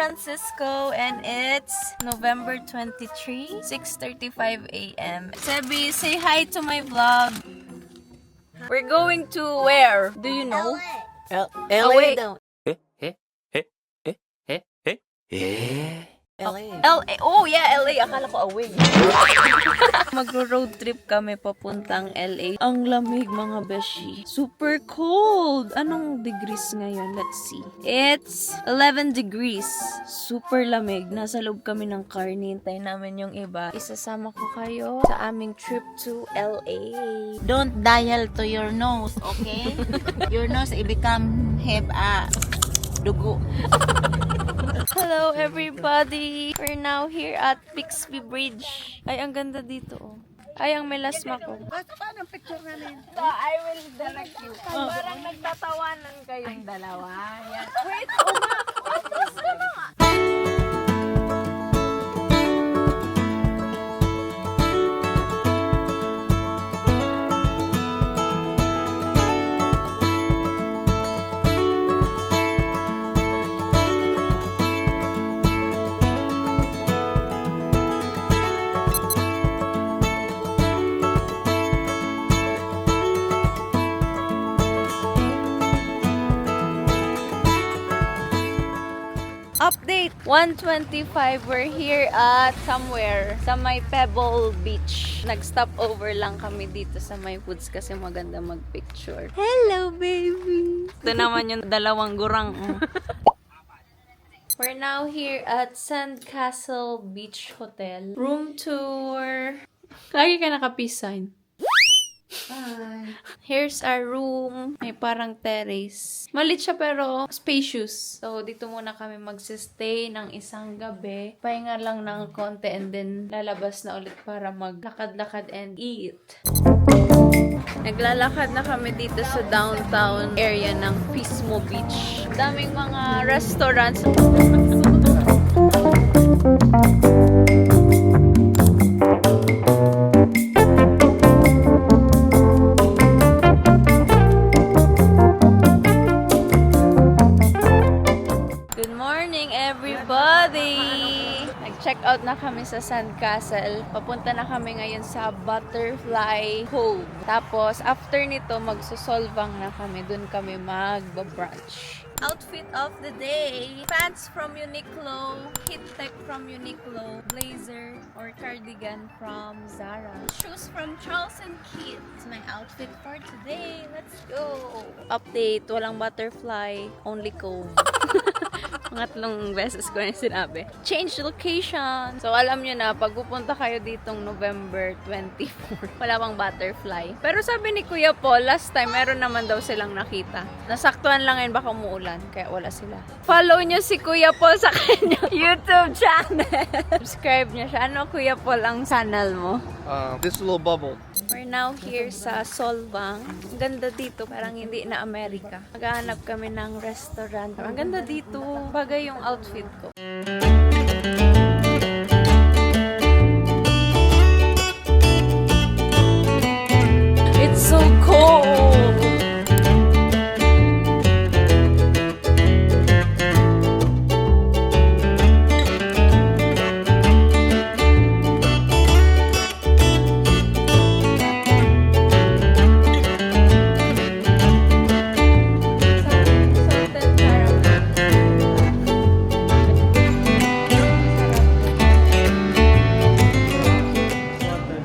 Francisco and it's November 23, 6:35 a.m. Sebi, say hi to my vlog. We're going to where? Do you know? LA wait. daw. LA. LA. Oh yeah, LA. Akala ko away. Magro-road trip kami papuntang LA. Ang lamig mga beshi. Super cold. Anong degrees ngayon? Let's see. It's 11 degrees. Super lamig. Nasa loob kami ng car. Nintay namin yung iba. Isasama ko kayo sa aming trip to LA. Don't dial to your nose, okay? Your nose, it become dugo. Hello everybody! We're now here at Bixby Bridge. Ay, ang ganda dito. Oh. Ay, ang may lasma ko. Paano ang picture namin? So, I will direct you. Parang nagtatawanan kayong dalawa. Yan. Wait, Atras ka na! Update! 1:25. We're here at somewhere sa may Pebble Beach. Nag-stop over lang kami dito sa may woods kasi maganda mag-picture. Hello, baby! Ito naman yung dalawang gurang. We're now here at Sandcastle Beach Hotel. Room tour. Lagi ka naka-peace sign. Hi. Here's our room. May parang terrace. Malit siya pero spacious. So, dito muna kami magsistay ng isang gabi. Pahinga lang ng konti and then lalabas na ulit para maglakad-lakad and eat. Naglalakad na kami dito sa downtown area ng Pismo Beach. Daming mga restaurants. Check out na kami sa Sandcastle. Papunta na kami ngayon sa Butterfly Cove. Tapos, after nito, magsusolvang na kami. Doon kami magbabrunch. Outfit of the day. Pants from Uniqlo. Heat tech from Uniqlo. Blazer or cardigan from Zara. Shoes from Charles & Keith. It's my outfit for today. Let's go! Update. Walang butterfly. Only cove. Pangatlong beses ko na sinabi. Change location. So, alam nyo na, pag pupunta kayo ditong November 24, wala pang butterfly. Pero sabi ni Kuya Paul, last time, meron naman daw silang nakita. Nasaktuhan lang yun, baka umuulan. Kaya wala sila. Follow nyo si Kuya Paul sa kanyang YouTube channel. Subscribe nyo siya. Ano, Kuya Paul, ang channel mo? This little bubble. We're now here sa Solvang. Ang ganda dito, parang hindi na Amerika. Maghahanap kami ng restaurant. Ang ganda dito. Bagay yung outfit ko. It's so cold!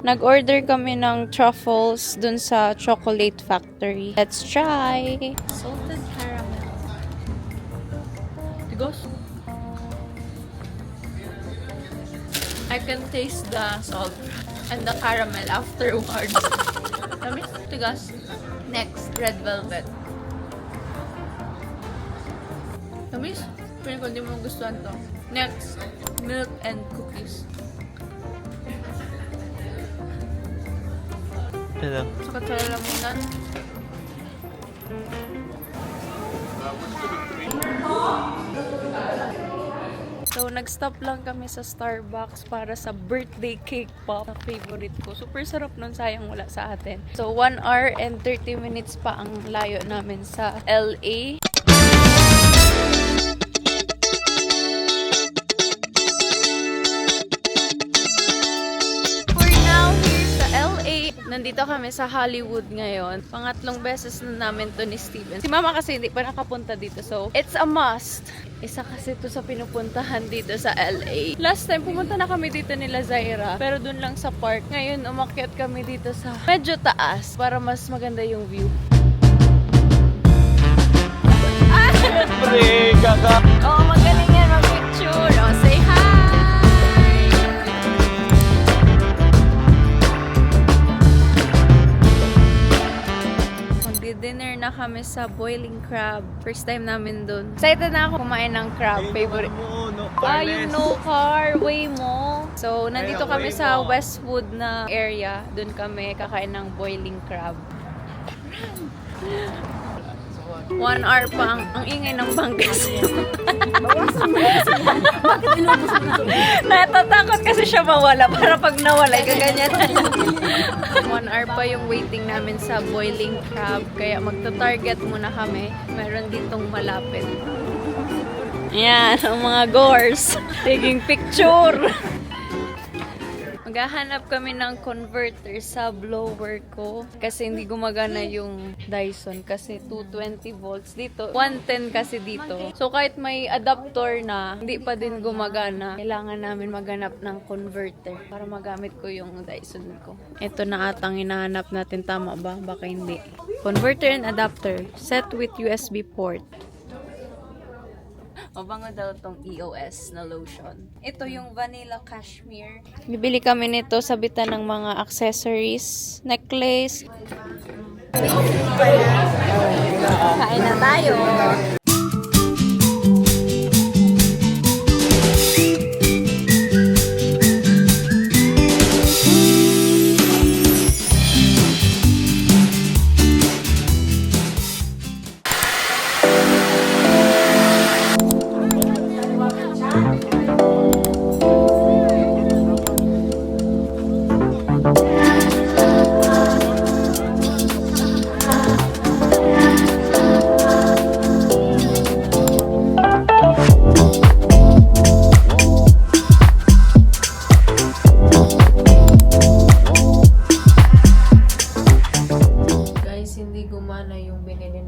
Nag-order kami ng truffles dun sa Chocolate Factory. Let's try! Salted caramel. Tigos. I can taste the salt and the caramel afterwards. Tamis. Tigas. Next, red velvet. Tamis. Piling ko hindi mo gustuhan to. Next, milk and cookies. Hello. Sa katsalamunan. So, nag-stop lang kami sa Starbucks para sa birthday cake pop na favorite ko. Super sarap nun, sayang wala sa atin. So, 1 hour and 30 minutes pa ang layo namin sa LA. Nandito kami sa Hollywood ngayon. Pangatlong beses na namin to ni Steven. Si Mama kasi hindi pa nakapunta dito. So, it's a must. Isa kasi to sa pinupuntahan dito sa LA. Last time, pumunta na kami dito nila Zaira. Pero dun lang sa park. Ngayon, umakyat kami dito sa medyo taas para mas maganda yung view. Siyempre, kaka... Oo, magaling yan mag-picture. Oh, say hi! Magdi-dinner na kami sa Boiling Crab. First time namin dun. Excited na ako kumain ng crab. Favorite. Yung no car, way mo. So, nandito kami sa Westwood na area. Dun kami kakain ng Boiling Crab. 1 hour pa ang ingay ng bangkas. Natatakot kasi siya mawala para pag nawala, gaganyan. 1 hour pa yung waiting namin sa Boiling Crab. Kaya magta-target muna kami. Meron ditong malapit. Ayan, ang mga gores. Taking picture. Maghahanap kami ng converter sa blower ko kasi hindi gumagana yung Dyson kasi 220 volts dito. 110 kasi dito. So kahit may adapter na, hindi pa din gumagana. Kailangan namin maghanap ng converter para magamit ko yung Dyson ko. Ito na atang hinahanap natin. Tama ba? Baka hindi. Converter and adapter. Set with USB port. Mabango daw tong EOS na lotion. Ito yung Vanilla Cashmere. Bibili kami nito sa bitan ng mga accessories, necklace. Kain na tayo!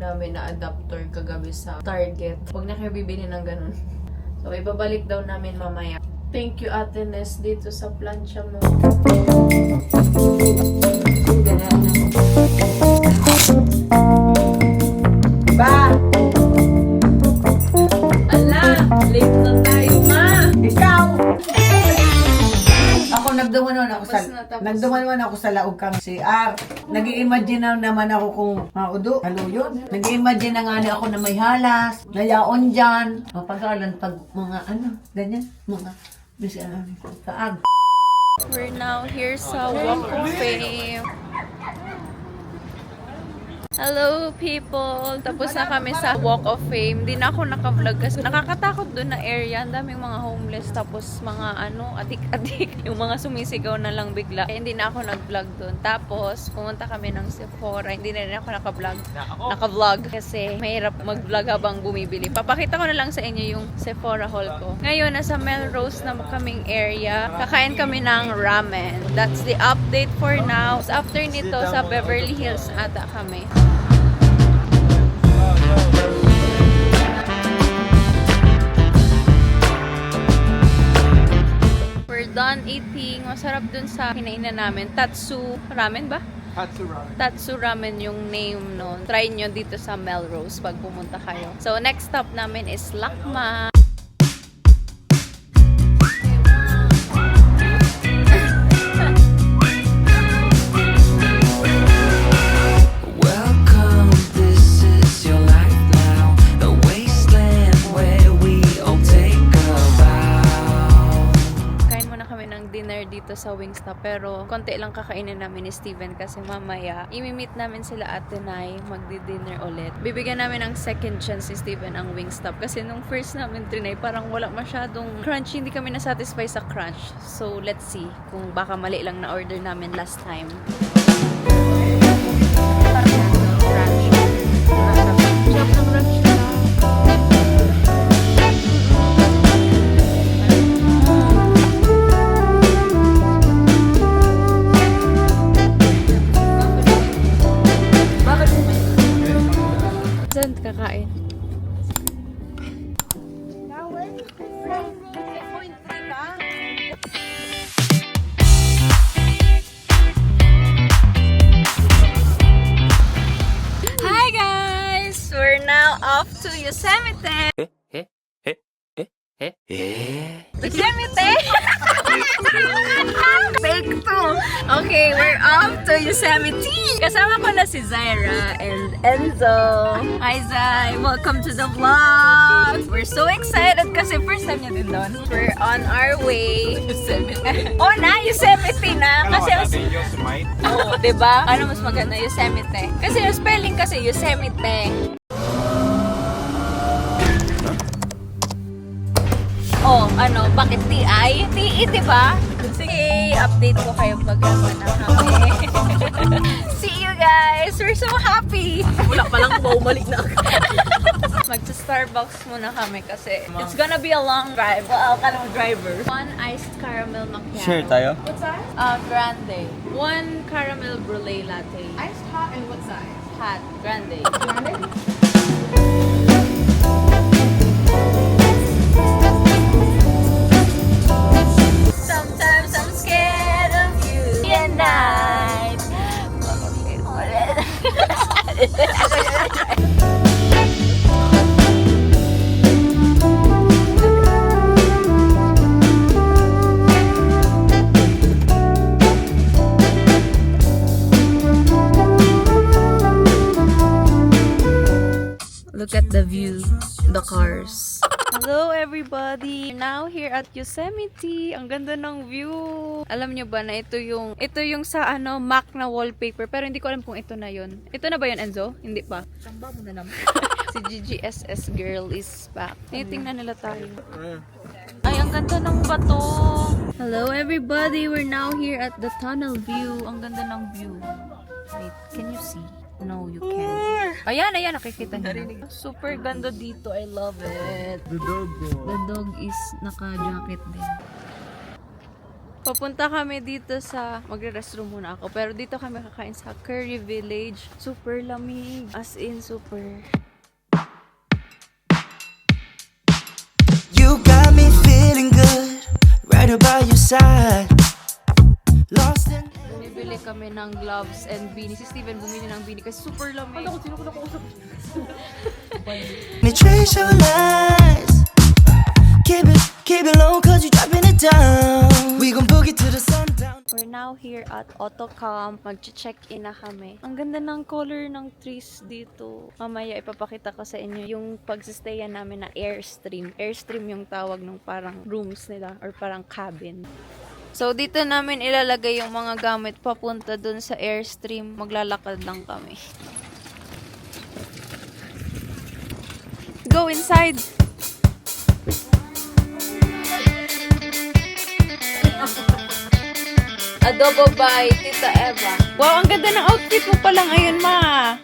Namin na adapter kagabi sa Target. Huwag na kayo bibili ng ganun. So, ibabalik daw namin mamaya. Thank you, Ate Ness, dito sa plancha mo. Ba! Ala! Late na tayo, ma! Ikaw! Ako nagdumanon ako sa laog kang CR. Nag-i-imagine naman ako kung maudo, haluyod. Nag-i-imagine na nga na ako na may halas, nayaon dyan. Mapagalan pag mga ganyan, mga saan. We're now here sa Walk of Fame. Hello people! Tapos na kami sa Walk of Fame. Hindi na ako naka-vlog kasi nakakatakot doon na area. Ang daming mga homeless tapos mga adik-adik. Yung mga sumisigaw na lang bigla. Kaya hindi na ako nag-vlog doon. Tapos pumunta kami ng Sephora. Hindi na rin ako naka-vlog. Kasi mahirap mag-vlog habang bumibili. Papakita ko na lang sa inyo yung Sephora haul ko. Ngayon, nasa Melrose na kaming area. Kakain kami ng ramen. That's the update for now. After nito, sa Beverly Hills ata kami. We're done eating. Masarap dun sa kinainan namin. Tatsu Ramen ba? Tatsu Ramen yung name nun. Try nyo dito sa Melrose pag pumunta kayo. So, next stop namin is Lakma. Dito sa Wingstop, pero konti lang kakainin namin ni Steven kasi mamaya imimit namin sila Ate Nay, magdi-dinner ulit. Bibigyan namin ng second chance si Steven ang Wingstop kasi nung first namin trinay parang wala masyadong crunchy, hindi kami nasatisfy sa crunch. So let's see kung baka mali lang na order namin last time. Yosemite! Yosemite! Take two! Okay, we're off to Yosemite! Kasama ko na si Zaira and Enzo. Hi Zai! Welcome to the vlog! We're so excited kasi first time niya din doon. We're on our way. Yosemite. Oh na! Yosemite na! Kasi oh, diba? Ano mas maganda? Yosemite. Kasi yung spelling kasi Yosemite. Oh, ano, bakit TI? TI, diba? Sige, update ko kayo pag na kami. See you guys! We're so happy! Wala pa lang, bumalik na ako. Magsa-Starbucks muna kami kasi it's gonna be a long drive. Well, ka ng driver. One iced caramel macchiato. Share tayo? What size? Grande. One caramel brulee latte. Iced hot and what size? Hot. Grande. Sometimes I'm scared of you at night. Look at the view, the cars. Hello everybody! We're now here at Yosemite. Ang ganda ng view. Alam nyo ba na ito yung sa ano, Mac na wallpaper. Pero hindi ko alam kung ito na yun. Ito na ba yun, Enzo? Hindi pa. Tamba mo na naman. Si GGSS girl is back. Tinitingnan nila tayo. Ay, ang ganda ng bato. Hello everybody! We're now here at the tunnel view. Ang ganda ng view. Wait, can you see? No, you can't. Ayan, nakikita niyo. Super ganda dito. I love it. The dog is naka-jacket din. Papunta kami dito sa... Magre-restroom muna ako. Pero dito kami kakain sa Curry Village. Super lamig. As in, super... You got me feeling good, right about your side. Lost in... Bumibili kami ng gloves and beanie. Si Steven bumili ng beanie kasi super lamig. Ano ko, sino ko nakausap? Me trace your lies. Keep it low cause you dropping it down. We gon' boogie to the sundown. We're now here at Autocamp. Mag-check-in na kami. Ang ganda ng color ng trees dito. Mamaya ipapakita ko sa inyo yung pagsistayan namin na Airstream. Airstream yung tawag ng parang rooms nila or parang cabin. So, dito namin ilalagay yung mga gamit papunta dun sa Airstream. Maglalakad lang kami. Go inside! Adobo by Tita Eva. Wow, ang ganda ng outfit mo pala ngayon, ma!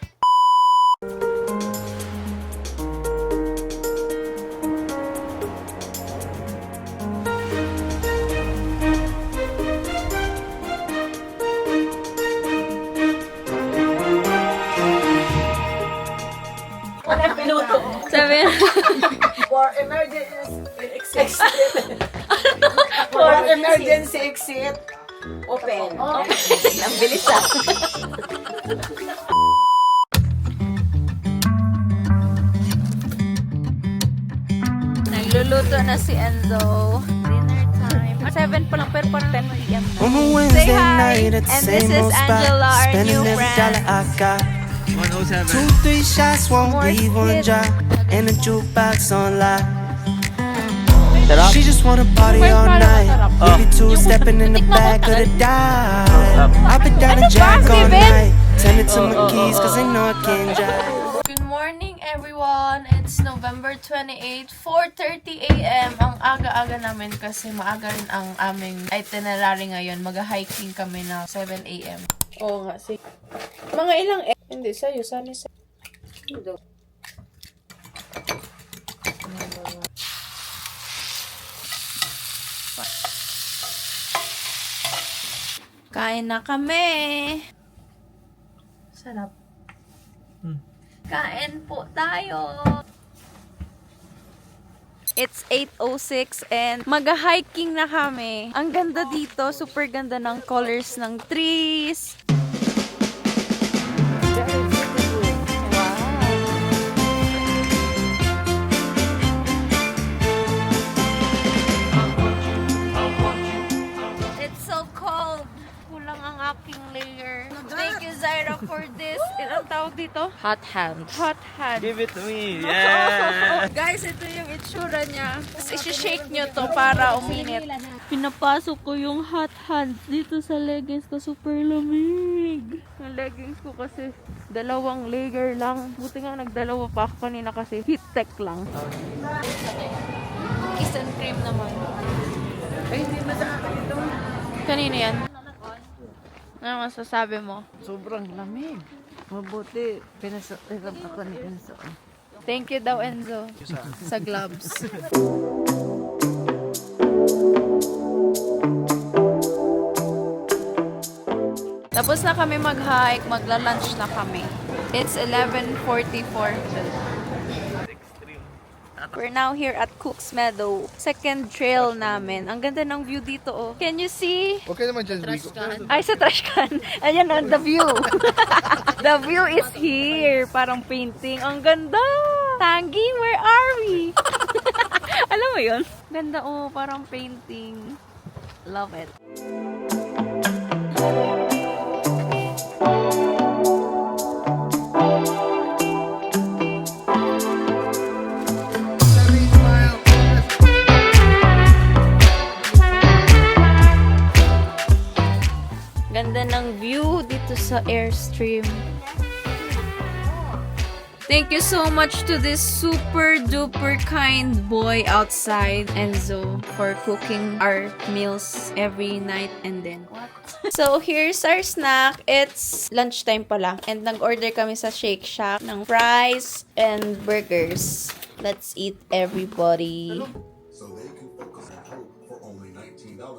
Sabi na. For emergency exit. For emergency exit. Open. Ang bilis ah. Nagluluto na si Enzo. Dinner time. 7 pa lang pero parang 10 p.m. na. On a Say Wednesday hi! night at the And this same is old Angela, spot. our Spending new every friend. dollar I got. 107. 2-3 shots won't More leave one skit. drop. And the jukebox on lock. Sarap. She just wanna party Where's all Mara night. masarap? Maybe two stepping in the back of the dive. I've been down Ano to ba, Jack all Steven? night. Tending to my keys cause I know I can't drive. Good morning everyone! It's November 28, 4:30 a.m. Ang aga-aga namin kasi maaga rin ang aming itinerary ngayon. Mag-hiking kami na 7 a.m. Oo nga, sige. Mga ilang hindi, sa'yo, saan isa? Kain na kami! Sarap. Kain po tayo! It's 8:06 and mag-hiking na kami. Ang ganda dito. Super ganda ng colors ng trees. Wow! for this, ilang tawag dito? Hot hands. Hot hand. Give it to me. Yeah. Guys, ito yung itsura niya. Tapos isi-shake nyo to para uminit. Pinapasok ko yung hot hand dito sa leggings ko. Super lamig. Yung leggings ko kasi 2 layer lang. Buti nga nagdalawa pa ako kanina kasi heat tech lang. Kiss and cream naman. Ay, hindi ba sa akin ito? Kanina yan? Ano masasabi mo? Sobrang lamig. Mabuti, pinasakirap ako ni Enzo. Thank you daw, Enzo. Sa gloves. Tapos na kami mag-hike, magla-lunch na kami. It's 11:44. We're now here at Cook's Meadow. Second trail namin. Ang ganda ng view dito, oh. Can you see? Okay naman dyan, Rico. Ay, sa trash can. Ayan, oh, the view. The view is here. Parang painting. Ang ganda. Tangi, where are we? Alam mo yun? Ganda, oh. Parang painting. Love it. Ganda ng view dito sa Airstream. Thank you so much to this super duper kind boy outside, Enzo, for cooking our meals every night and then. So, here's our snack. It's lunchtime pala. And nag-order kami sa Shake Shack ng fries and burgers. Let's eat, everybody.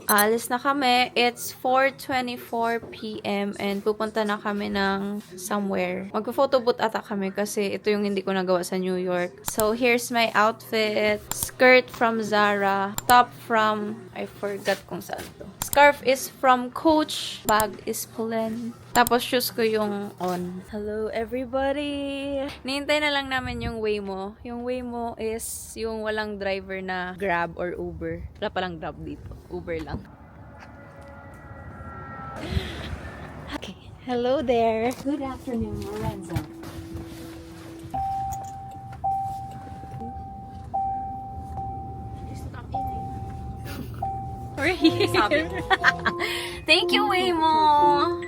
Alis na kami. It's 4:24 p.m. and pupunta na kami ng somewhere. Magpo-photo booth ata kami kasi ito yung hindi ko nagawa sa New York. So, here's my outfit. Skirt from Zara. Top from... I forgot kung saan to. Scarf is from Coach. Bag is Pull&. Tapos shoes ko yung on. Hello everybody! Nihintay na lang namin yung Waymo. Yung Waymo is yung walang driver na Grab or Uber. Wala palang Grab dito. Uber lang. Okay. Hello there. Good afternoon, Lorenzo. We're here. Thank you, Waymo!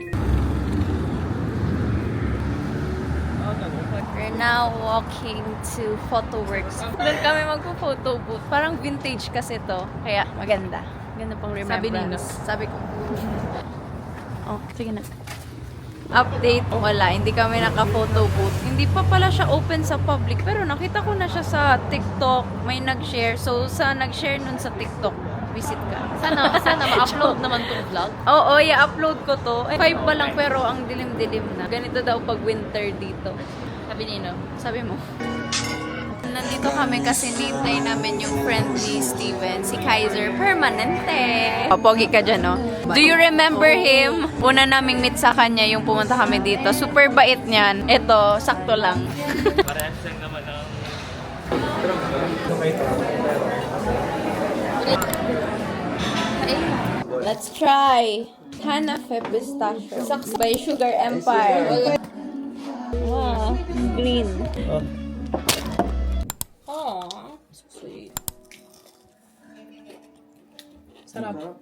We're now walking to Photoworks. Doon kami magpo-photo booth. Parang vintage kasi to. Kaya maganda. Ganda pang remembrance. Sabi ko. Oh, sige na. Update. Wala. Hindi kami naka-photo booth. Hindi pa pala siya open sa public. Pero nakita ko na siya sa TikTok. May nag-share. So, sa nag-share nun sa TikTok, visit ka. Sana ma-upload naman tong vlog. Oo, i-upload ko to. 5 pa lang pero ang dilim-dilim na. Ganito daw pag winter dito. Sabi nino. Sabi mo. Nandito kami kasi nintay namin yung friend ni Steven, si Kaiser Permanente. Pogi ka dyan, no? Do you remember him? Una naming meet sa kanya yung pumunta kami dito. Super bait niyan. Ito, sakto lang. Parehas lang naman ang... Let's try Hanafe pistachio by Sugar Empire. Wow, green. Oh, sweet. Sarap.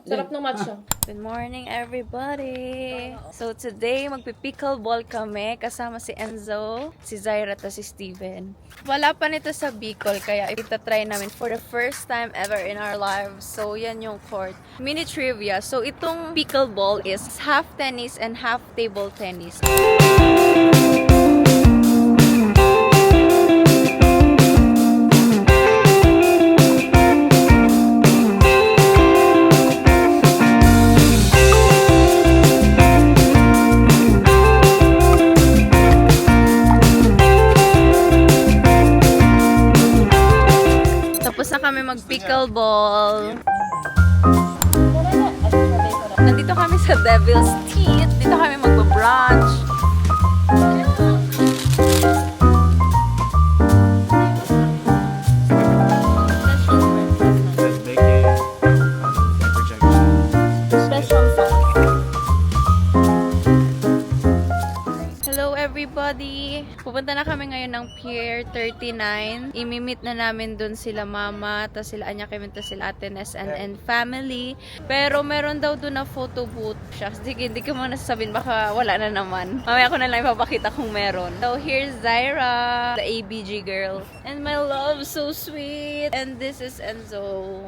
Sarap ng matcha. Good morning, everybody! So, today, magpipickleball kami kasama si Enzo, si Zaira, at si Steven. Wala pa nito sa Bicol, kaya itatry namin for the first time ever in our lives. So, yan yung court. Mini trivia. So, itong pickleball is half tennis and half table tennis. Tapos na kami mag-pickleball. Nandito kami sa Devil's Teeth. Dito kami magba-brunch. Let's make it projection. Special sauce. Pupunta na kami ngayon ng Pier 39. Imimit na namin dun sila mama, tas sila Anya Kim, tas sila Ate Ness and family. Pero meron daw dun na photo booth siya. Sige, hindi ko muna sasabihin, baka wala na naman. Mamaya ko na lang ipapakita kung meron. So, here's Zaira, the ABG girl. And my love, so sweet. And this is Enzo.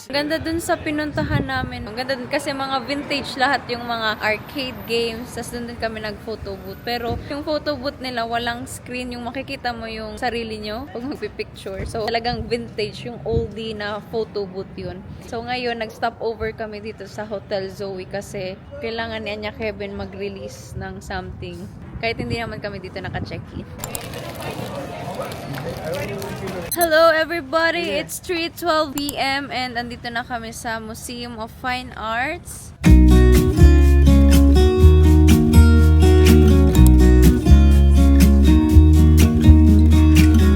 Ganda dun sa pinuntahan namin. Ang ganda dun kasi mga vintage lahat yung mga arcade games. Tapos dun din kami nag-photo booth. Pero yung photo booth nila, walang screen. Yung makikita mo yung sarili nyo pag magpipicture. So talagang vintage, yung oldie na photo booth yun. So ngayon, nag-stop over kami dito sa Hotel Zoe kasi kailangan ni Anya Kevin mag-release ng something. Kahit hindi naman kami dito naka-check-in. Hello everybody! It's 3:12 p.m. and andito na kami sa Museum of Fine Arts.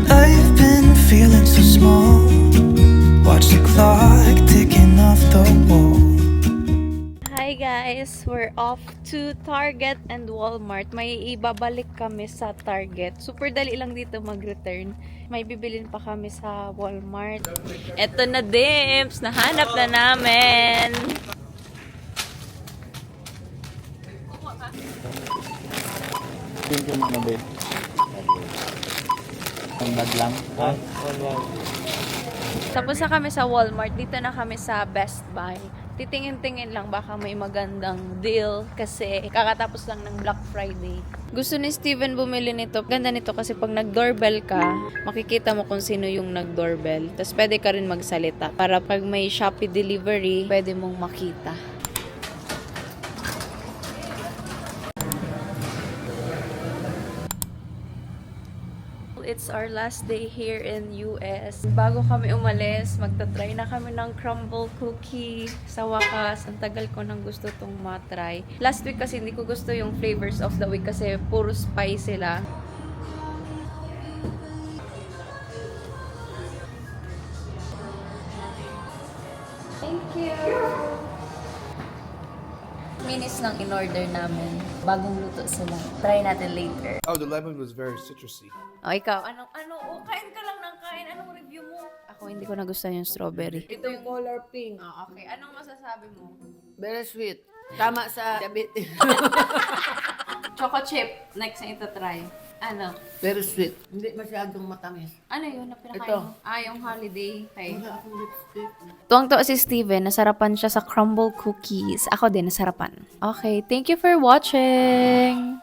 I've been feeling so small. Watch the clock ticking off the wall. Hi guys! We're off to Target and Walmart. May ibabalik kami sa Target. Super dali lang dito mag-return. May bibilin pa kami sa Walmart. Eto na, Dimps! Nahanap na namin! Tapos na kami sa Walmart. Dito na kami sa Best Buy. Titingin-tingin lang baka may magandang deal kasi kakatapos lang ng Black Friday. Gusto ni Steven bumili nito. Ganda nito kasi pag nag-doorbell ka, makikita mo kung sino yung nag-doorbell. Tapos pwede ka rin magsalita para pag may Shopee delivery, pwede mong makita. It's our last day here in US. Bago kami umalis, magta-try na kami ng crumble cookie. Sa wakas, ang tagal ko nang gusto tong matry. Last week kasi hindi ko gusto yung flavors of the week kasi puro spice sila. Thank you! Minis lang in-order namin. Bagong luto sila. Try natin later. Oh, the lemon was very citrusy. O, ikaw, kain ka lang ng kain. Anong review mo? Ako, hindi ko nagustuhan yung strawberry. Ito yung color pink. Okay, anong masasabi mo? Very sweet. Tama sa diabetes. Choco chip. Next na ito try. Ano? Very sweet. Hindi masyadong matamis. Ano yun na pinakain Ito. mo? Yung holiday. Okay. Wala akong lipstick. Tuwang-tuwa si Steven. Nasarapan siya sa crumble cookies. Ako din, nasarapan. Okay, thank you for watching!